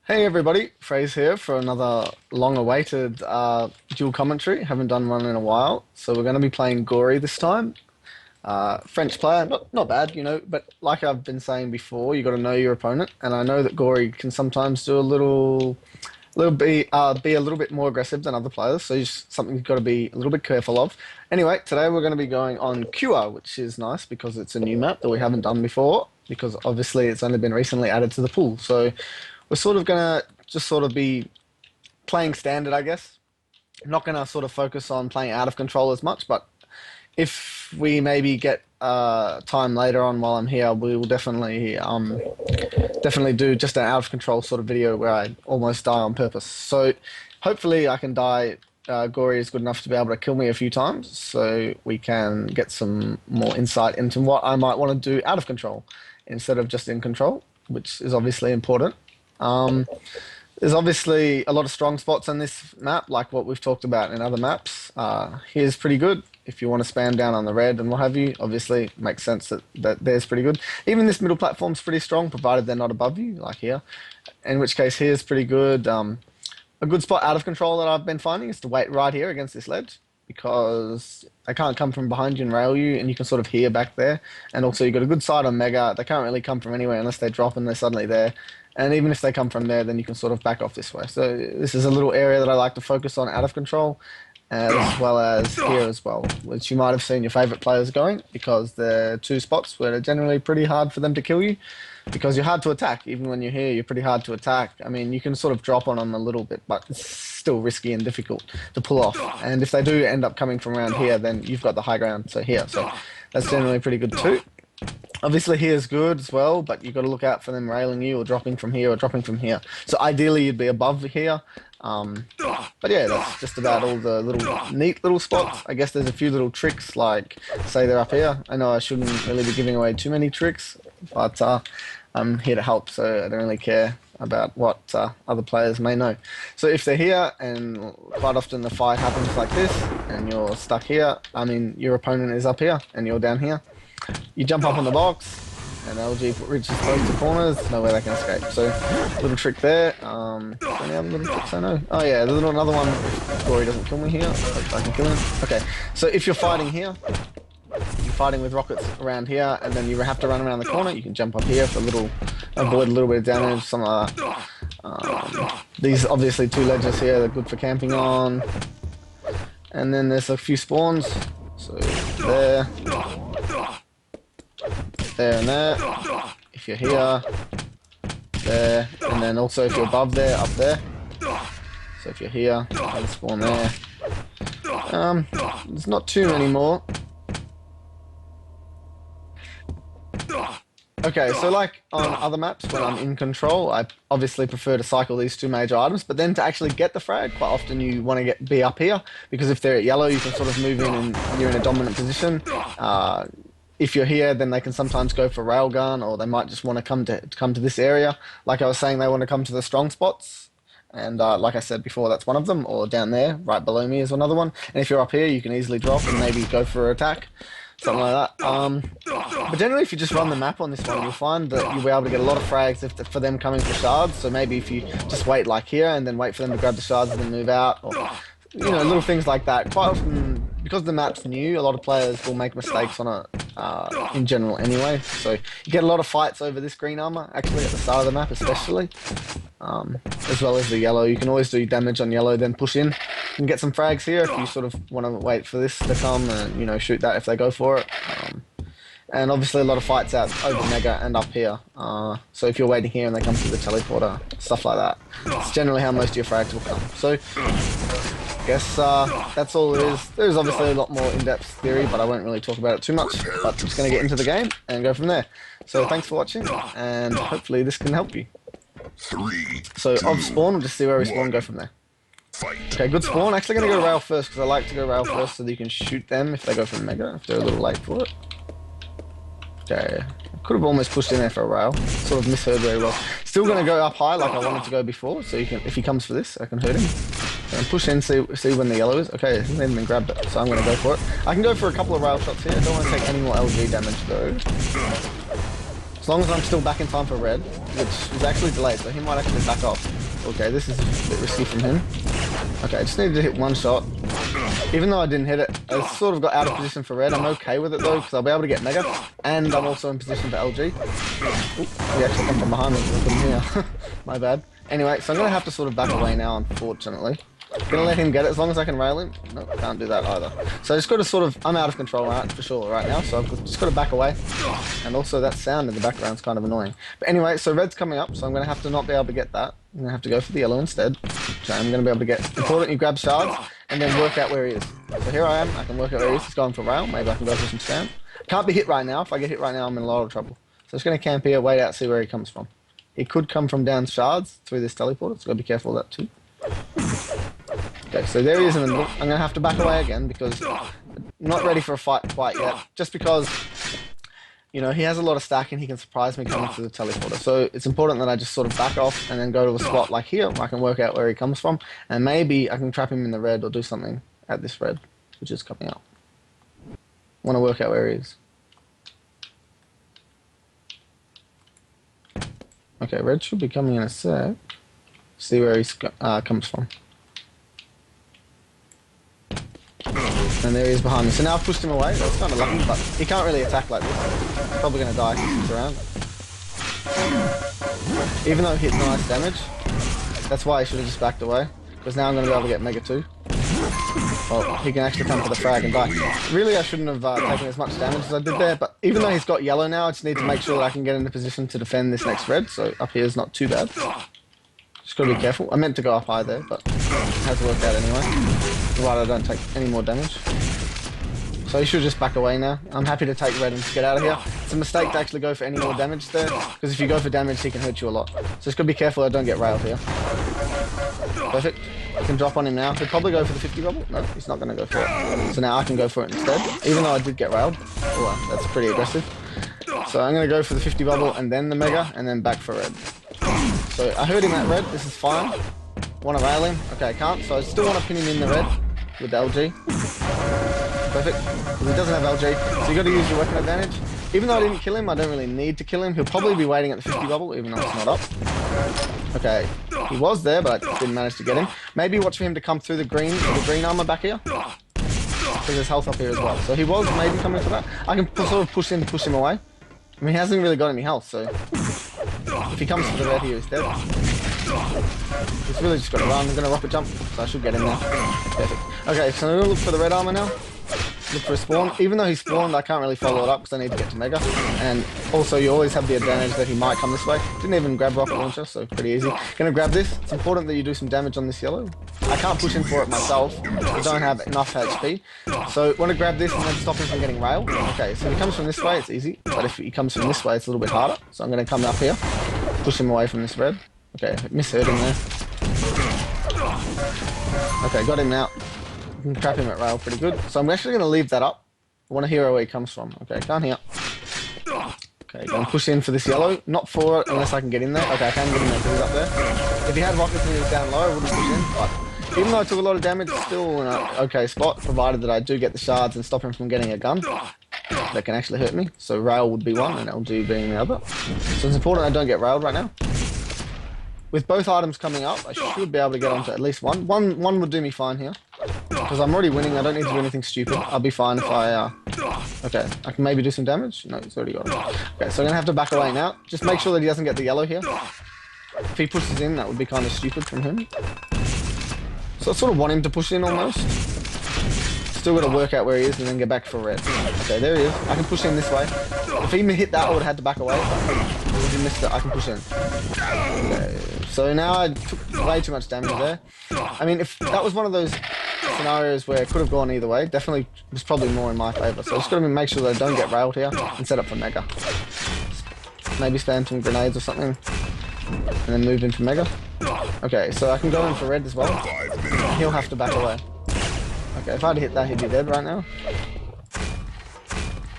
Hey everybody, Fraze here for another long-awaited dual commentary. Haven't done one in a while, so we're going to be playing Gory this time. French player, not bad, but like I've been saying before, you got to know your opponent, and I know that Gory can sometimes do be a little bit more aggressive than other players, so it's something you've got to be a little bit careful of. Anyway, today we're going to be going on Cure, which is nice because it's a new map that we haven't done before, because obviously it's only been recently added to the pool. So we're sort of gonna just sort of be playing standard, I guess. Not gonna sort of focus on playing out of control as much, but if we maybe get time later on while I'm here, we will definitely do just an out of control sort of video where I almost die on purpose. So hopefully I can die. Gory is good enough to be able to kill me a few times, so we can get some more insight into what I might want to do out of control instead of just in control, which is obviously important. Um, there's obviously a lot of strong spots on this map, like what we've talked about in other maps. Here's pretty good if you want to spam down on the red and what have you. Obviously, it makes sense that there's pretty good. Even this middle platform's pretty strong, provided they're not above you, like here. In which case, here's pretty good. A good spot out of control that I've been finding is to wait right here against this ledge because they can't come from behind you and rail you, and you can sort of hear back there. And also, you've got a good side on Mega. They can't really come from anywhere unless they drop and they're suddenly there. And even if they come from there, then you can sort of back off this way. So this is a little area that I like to focus on out of control, as well as here as well, which you might have seen your favourite players going, because they're two spots where they're generally pretty hard for them to kill you, because you're hard to attack. Even when you're here, you're pretty hard to attack. I mean, you can sort of drop on them a little bit, but it's still risky and difficult to pull off. And if they do end up coming from around here, then you've got the high ground, so here. So that's generally pretty good too. Obviously here's good as well, but you've got to look out for them railing you or dropping from here or dropping from here. So ideally you'd be above here. But yeah, that's just about all the neat little spots. I guess there's a few little tricks, like say they're up here. I know I shouldn't really be giving away too many tricks, but I'm here to help, so I don't really care about what other players may know. So if they're here, and quite often the fight happens like this, and you're stuck here, I mean your opponent is up here and you're down here, you jump up on the box, and LG reaches close to corners, there's no way they can escape. So, little trick there. Any other little tricks I know? Oh yeah, there's another one. If Gory doesn't kill me here, I can kill him. Okay, so if you're fighting here, you're fighting with rockets around here, and then you have to run around the corner, you can jump up here for avoid a little bit of damage, something like that. These obviously two ledges here, they're good for camping on. And then there's a few spawns. So, there and there. If you're here, there, and then also if you're above there, up there. So if you're here, I'll spawn there. There's not too many more. Okay, so like on other maps, when I'm in control, I obviously prefer to cycle these two major items, but then to actually get the frag, quite often you want to be up here, because if they're at yellow, you can sort of move in and you're in a dominant position. If you're here, then they can sometimes go for railgun, or they might just want to come to this area. Like I was saying, they want to come to the strong spots, and like I said before, that's one of them. Or down there, right below me, is another one. And if you're up here, you can easily drop and maybe go for an attack, something like that. But generally, if you just run the map on this one, you'll find that you'll be able to get a lot of frags for them coming for shards. So maybe if you just wait like here, and then wait for them to grab the shards and then move out, or little things like that. Quite often, because the map's new, a lot of players will make mistakes on it in general anyway. So you get a lot of fights over this green armor, actually, at the start of the map especially. As well as the yellow. You can always do damage on yellow, then push in. You can get some frags here if you sort of want to wait for this to come and, shoot that if they go for it. And obviously a lot of fights out over Mega and up here. So if you're waiting here and they come through the teleporter, stuff like that. It's generally how most of your frags will come. So I guess that's all it is. There's obviously a lot more in-depth theory, but I won't really talk about it too much. But I'm just going to get into the game and go from there. So thanks for watching, and hopefully this can help you. So off spawn, we'll just see where we spawn and go from there. Okay, good spawn. Actually going to go rail first, because I like to go rail first so that you can shoot them if they go for Mega, if they're a little late for it. Okay, could have almost pushed in there for a rail. Sort of misheard very well. Still going to go up high like I wanted to go before, so you can, if he comes for this, I can hurt him. And push in, see when the yellow is. Okay, he hasn't even grabbed it, so I'm going to go for it. I can go for a couple of rail shots here. I don't want to take any more LG damage though. As long as I'm still back in time for red, which is actually delayed, so he might actually back off. Okay, this is a bit risky from him. Okay, I just needed to hit one shot. Even though I didn't hit it, I sort of got out of position for red. I'm okay with it though, because I'll be able to get mega, and I'm also in position for LG. Ooh, he actually come from behind me, I couldn't hear. My bad. Anyway, so I'm going to have to sort of back away now, unfortunately. Gonna let him get it as long as I can rail him. No, can't do that either. So I just got to sort of, I'm out of control right, for sure right now, so I've just got to back away. And also that sound in the background is kind of annoying. But anyway, so red's coming up, so I'm going to have to not be able to get that. I'm going to have to go for the yellow instead. So I'm going to be able to get, important you grab shards and then work out where he is. So here I am, I can work out where he is. He's going for rail, maybe I can go for some spam. Can't be hit right now. If I get hit right now, I'm in a lot of trouble. So I'm just going to camp here, wait out, see where he comes from. He could come from down shards through this teleporter, so got to be careful of that too. Okay, so there he is in the middle. I'm going to have to back away again because I'm not ready for a fight quite yet. Just because, you know, he has a lot of stack and he can surprise me coming through the teleporter. So it's important that I just sort of back off and then go to a spot like here where I can work out where he comes from. And maybe I can trap him in the red or do something at this red, which is coming up. Want to work out where he is. Okay, red should be coming in a sec. See where he comes from. And there he is behind me. So now I've pushed him away. That's kind of lucky, but he can't really attack like this. He's probably going to die if he's around. Even though it hit nice damage, that's why I should have just backed away. Because now I'm going to be able to get Mega 2. Well, he can actually come for the frag and die. Really, I shouldn't have taken as much damage as I did there, but even though he's got yellow now, I just need to make sure that I can get into position to defend this next red, so up here is not too bad. Just got to be careful. I meant to go up high there, but it has worked out anyway. Right, I don't take any more damage. So you should just back away now. I'm happy to take red and just get out of here. It's a mistake to actually go for any more damage there, because if you go for damage, he can hurt you a lot. So just got to be careful I don't get railed here. Perfect. I can drop on him now. He'll probably go for the 50 bubble. No, he's not going to go for it. So now I can go for it instead, even though I did get railed. Oh, that's pretty aggressive. So I'm going to go for the 50 bubble and then the mega, and then back for red. So I heard him at red. This is fine. Want to rail him? Okay, I can't. So I still want to pin him in the red with the LG. Perfect. Because he doesn't have LG. So you got to use your weapon advantage. Even though I didn't kill him, I don't really need to kill him. He'll probably be waiting at the 50 bubble, even though it's not up. Okay, he was there, but I didn't manage to get him. Maybe watch for him to come through the green armor back here. Because there's health up here as well. So he was maybe coming for that. I can sort of push him away. I mean, he hasn't really got any health, so if he comes for the red here, he's dead. He's really just got to run. I'm going to rocket jump, so I should get him now. Perfect. Okay, so I'm going to look for the red armor now. Look for a spawn. Even though he spawned, I can't really follow it up because I need to get to Mega. And also, you always have the advantage that he might come this way. Didn't even grab rocket launcher, so pretty easy. Gonna grab this. It's important that you do some damage on this yellow. I can't push in for it myself. I don't have enough HP. So want to grab this and then stop him from getting railed. Okay, so if he comes from this way, it's easy. But if he comes from this way, it's a little bit harder. So I'm gonna come up here, push him away from this red. Okay, misheard him there. Okay, got him now. I can trap him at rail pretty good. So I'm actually going to leave that up. I want to hear where he comes from. Okay, can't hear. Okay, going to push in for this yellow. Not for it unless I can get in there. Okay, I can get in there because he's up there. If he had rockets and he was down low, I wouldn't push in. But even though I took a lot of damage, still in an okay spot, provided that I do get the shards and stop him from getting a gun that can actually hurt me. So rail would be one and LG being the other. So it's important I don't get railed right now. With both items coming up, I should be able to get onto at least one. One would do me fine here. Because I'm already winning, I don't need to do anything stupid. I'll be fine if I, okay, I can maybe do some damage. No, he's already got it. Okay, so I'm going to have to back away now. Just make sure that he doesn't get the yellow here. If he pushes in, that would be kind of stupid from him. So I sort of want him to push in almost. Still got to work out where he is and then get back for red. Okay, there he is. I can push in this way. If he hit that, I would have had to back away. If he missed it, I can push in. Okay, so now I took way too much damage there. I mean, if that was one of those scenarios where it could have gone either way, definitely was probably more in my favour. So I just got to make sure that I don't get railed here and set up for Mega. Maybe spam some grenades or something and then move into Mega. Okay, so I can go in for red as well. He'll have to back away. Okay, if I'd hit that, he'd be dead right now.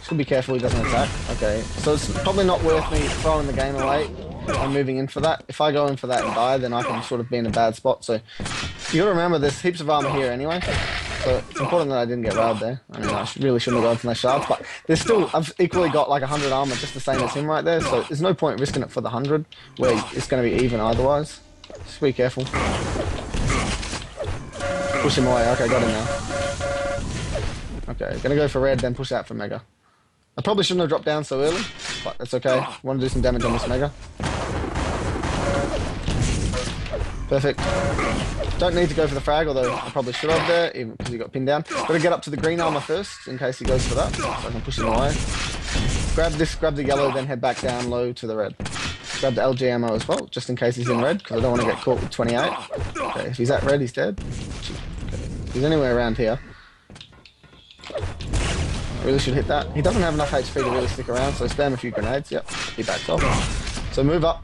Should be careful he doesn't attack. Okay, so it's probably not worth me throwing the game away and moving in for that. If I go in for that and die, then I can sort of be in a bad spot. So you gotta remember there's heaps of armor here anyway. So it's important that I didn't get railed there. I mean, really shouldn't have gone for my shards, but there's still, I've equally got like 100 armor just the same as him right there, so there's no point risking it for the 100, where it's going to be even otherwise. Just be careful. Push him away. Okay, got him now. Okay, gonna go for red, then push out for Mega. I probably shouldn't have dropped down so early, but that's okay. Want to do some damage on this Mega. Perfect. Don't need to go for the frag, although I probably should have there, even because he got pinned down. Got to get up to the green armor first, in case he goes for that, so I can push him away. Grab this, grab the yellow, then head back down low to the red. Grab the LG ammo as well, just in case he's in red, because I don't want to get caught with 28. Okay, if he's at red, he's dead. Okay. If he's anywhere around here. Really should hit that. He doesn't have enough HP to really stick around, so spam a few grenades. Yep, he backs off. So move up.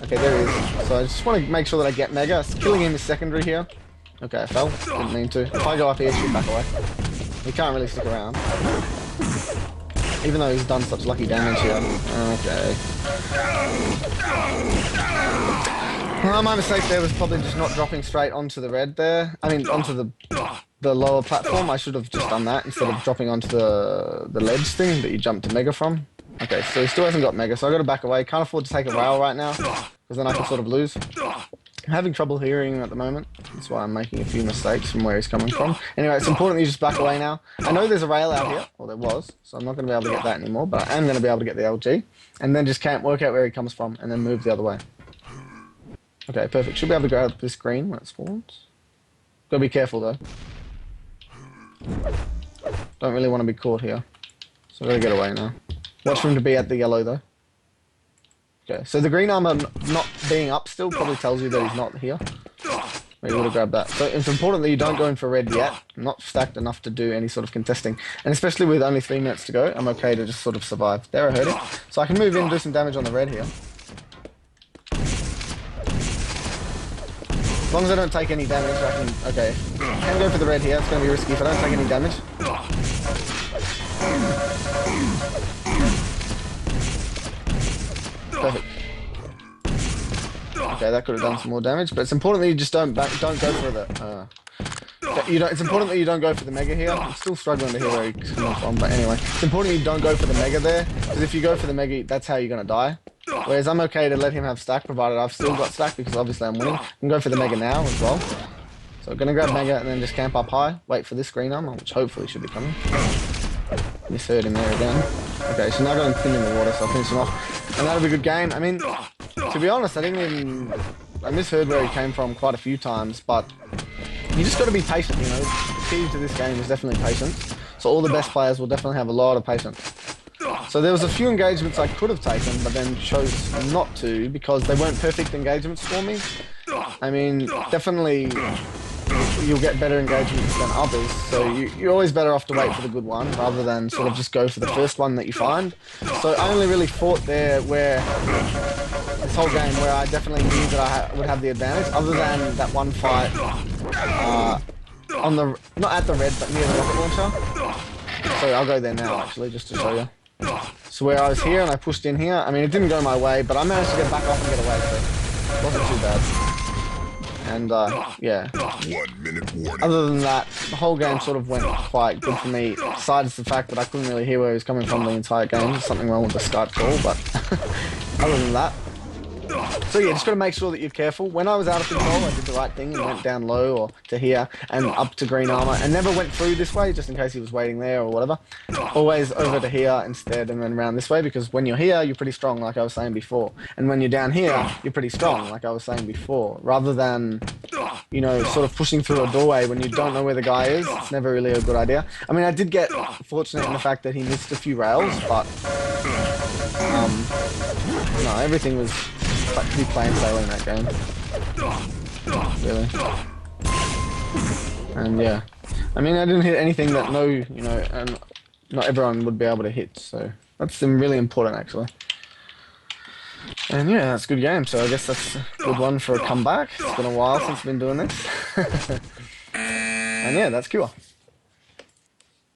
Okay, there he is. So I just want to make sure that I get Mega. Killing him is secondary here. Okay, I fell. Didn't mean to. If I go up here, shoot back away. He can't really stick around. Even though he's done such lucky damage here. Okay. Well, my mistake there was probably just not dropping straight onto the red there. I mean, onto the lower platform. I should have just done that instead of dropping onto the ledge thing that you jumped to Mega from. Okay, so he still hasn't got Mega, so I got to back away. Can't afford to take a rail right now, because then I can sort of lose. I'm having trouble hearing him at the moment. That's why I'm making a few mistakes from where he's coming from. Anyway, it's important that you just back away now. I know there's a rail out here, or there was, so I'm not going to be able to get that anymore, but I am going to be able to get the LG, and then just camp, work out where he comes from, and then move the other way. Okay, perfect. Should be able to grab this green when it spawns. Gotta be careful though. Don't really want to be caught here, so I gotta get away now. Watch for him to be at the yellow though. Okay, so the green armor not being up still probably tells you that he's not here. You would have grabbed that. So it's important that you don't go in for red yet. I'm not stacked enough to do any sort of contesting. And especially with only 3 minutes to go, I'm okay to just sort of survive. There, I heard it. So I can move in and do some damage on the red here. As long as I don't take any damage, I can... Okay. I can go for the red here. It's going to be risky if I don't take any damage. Perfect. Okay, that could have done some more damage, but it's important that you just don't go for the... it's important that you don't go for the Mega here. I'm still struggling to hear where he's coming from, but anyway. It's important you don't go for the Mega there, because if you go for the Mega, that's how you're going to die. Whereas I'm okay to let him have stack, provided I've still got stack, because obviously I'm winning. I can go for the Mega now as well. So I'm going to grab Mega and then just camp up high, wait for this green armor, which hopefully should be coming. Misheard him there again. Okay, so now I got him thin in the water, so I'll finish him off. And that'll be a good game. I mean, to be honest, I misheard where he came from quite a few times, but you just got to be patient, you know. The key to this game is definitely patience. So all the best players will definitely have a lot of patience. So there was a few engagements I could have taken, but then chose not to because they weren't perfect engagements for me. I mean, definitely you'll get better engagements than others, so you're always better off to wait for the good one rather than sort of just go for the first one that you find. So I only really fought there where this whole game where I definitely knew that I would have the advantage, other than that one fight on the not at the red but near the rocket launcher. So I'll go there now actually just to show you. So where I was here and I pushed in here, I mean it didn't go my way, but I managed to get back off and get away, so it wasn't too bad. And yeah. 1 minute warning. Other than that, the whole game sort of went quite good for me, besides the fact that I couldn't really hear where he was coming from the entire game. There's something wrong with the Skype call, but other than that. So yeah, just got to make sure that you're careful. When I was out of control, I did the right thing and went down low or to here and up to green armor and never went through this way just in case he was waiting there or whatever. Always over to here instead and then around this way, because when you're here, you're pretty strong like I was saying before. And when you're down here, you're pretty strong like I was saying before. Rather than, you know, sort of pushing through a doorway when you don't know where the guy is, it's never really a good idea. I mean, I did get fortunate in the fact that he missed a few rails, but no, everything was pretty plain sailing that game, really. And yeah, I mean I didn't hit anything that and not everyone would be able to hit, so that's really important actually. And yeah, that's a good game, so I guess that's a good one for a comeback. It's been a while since I've been doing this. And yeah, that's Cure.